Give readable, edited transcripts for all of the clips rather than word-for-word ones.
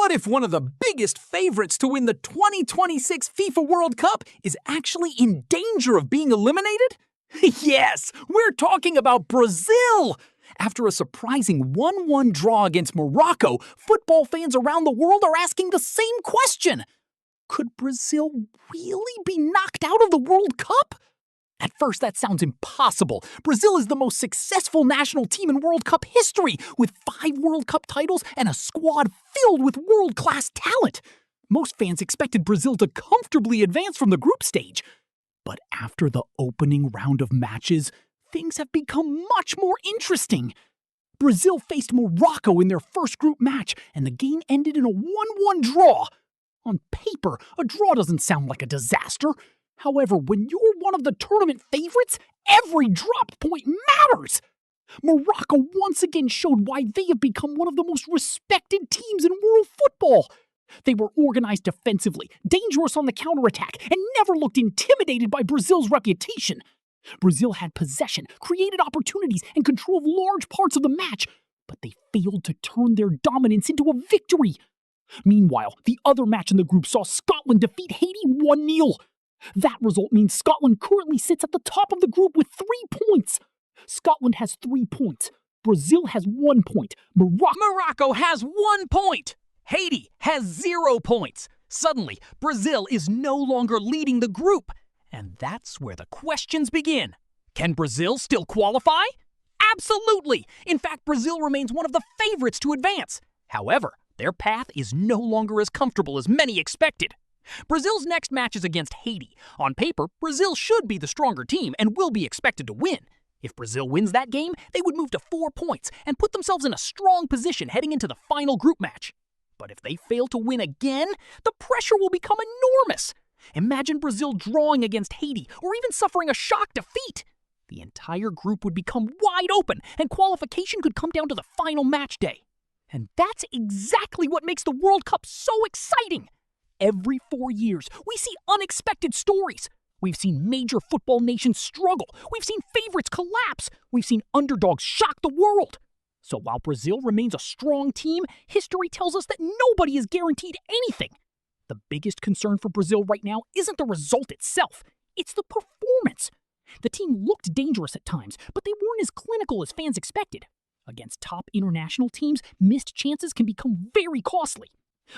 What if one of the biggest favorites to win the 2026 FIFA World Cup is actually in danger of being eliminated? Yes, we're talking about Brazil! After a surprising 1-1 draw against Morocco, football fans around the world are asking the same question. Could Brazil really be knocked out of the World Cup? At first, that sounds impossible. Brazil is the most successful national team in World Cup history, with 5 World Cup titles and a squad filled with world-class talent. Most fans expected Brazil to comfortably advance from the group stage. But after the opening round of matches, things have become much more interesting. Brazil faced Morocco in their first group match, and the game ended in a 1-1 draw. On paper, a draw doesn't sound like a disaster. However, when you're one of the tournament favorites, every dropped point matters. Morocco once again showed why they have become one of the most respected teams in world football. They were organized defensively, dangerous on the counterattack, and never looked intimidated by Brazil's reputation. Brazil had possession, created opportunities, and controlled large parts of the match, but they failed to turn their dominance into a victory. Meanwhile, the other match in the group saw Scotland defeat Haiti 1-0. That result means Scotland currently sits at the top of the group with 3 points. Scotland has 3 points. Brazil has 1 point. Morocco has 1 point. Haiti has 0 points. Suddenly, Brazil is no longer leading the group. And that's where the questions begin. Can Brazil still qualify? Absolutely! In fact, Brazil remains one of the favorites to advance. However, their path is no longer as comfortable as many expected. Brazil's next match is against Haiti. On paper, Brazil should be the stronger team and will be expected to win. If Brazil wins that game, they would move to 4 points and put themselves in a strong position heading into the final group match. But if they fail to win again, the pressure will become enormous. Imagine Brazil drawing against Haiti or even suffering a shock defeat. The entire group would become wide open and qualification could come down to the final match day. And that's exactly what makes the World Cup so exciting. Every 4 years, we see unexpected stories. We've seen major football nations struggle. We've seen favorites collapse. We've seen underdogs shock the world. So while Brazil remains a strong team, history tells us that nobody is guaranteed anything. The biggest concern for Brazil right now isn't the result itself. It's the performance. The team looked dangerous at times, but they weren't as clinical as fans expected. Against top international teams, missed chances can become very costly.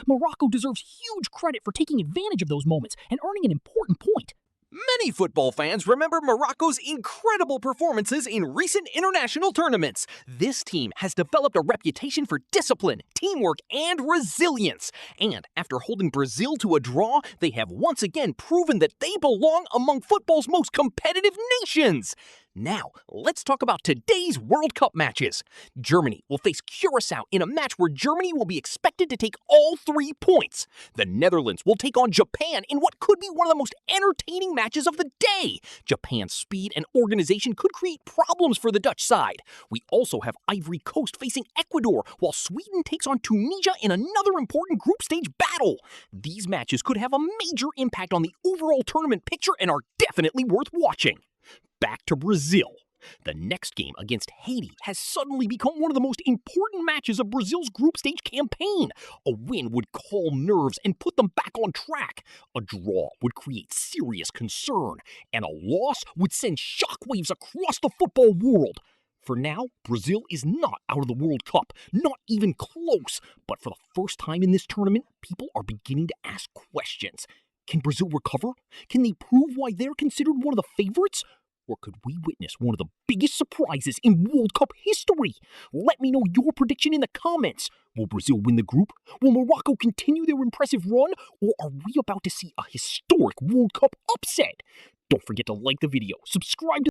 Morocco deserves huge credit for taking advantage of those moments and earning an important point. Many football fans remember Morocco's incredible performances in recent international tournaments. This team has developed a reputation for discipline, teamwork, and resilience. And after holding Brazil to a draw, they have once again proven that they belong among football's most competitive nations. Now, let's talk about today's World Cup matches. Germany will face Curacao in a match where Germany will be expected to take all 3 points. The Netherlands will take on Japan in what could be one of the most entertaining matches of the day. Japan's speed and organization could create problems for the Dutch side. We also have Ivory Coast facing Ecuador, while Sweden takes on Tunisia in another important group stage battle. These matches could have a major impact on the overall tournament picture and are definitely worth watching. Back to Brazil. The next game against Haiti has suddenly become one of the most important matches of Brazil's group stage campaign. A win would calm nerves and put them back on track. A draw would create serious concern, and a loss would send shockwaves across the football world. For now, Brazil is not out of the World Cup, not even close. But for the first time in this tournament, people are beginning to ask questions. Can Brazil recover? Can they prove why they're considered one of the favorites? Or could we witness one of the biggest surprises in World Cup history? Let me know your prediction in the comments. Will Brazil win the group? Will Morocco continue their impressive run? Or are we about to see a historic World Cup upset? Don't forget to like the video, subscribe to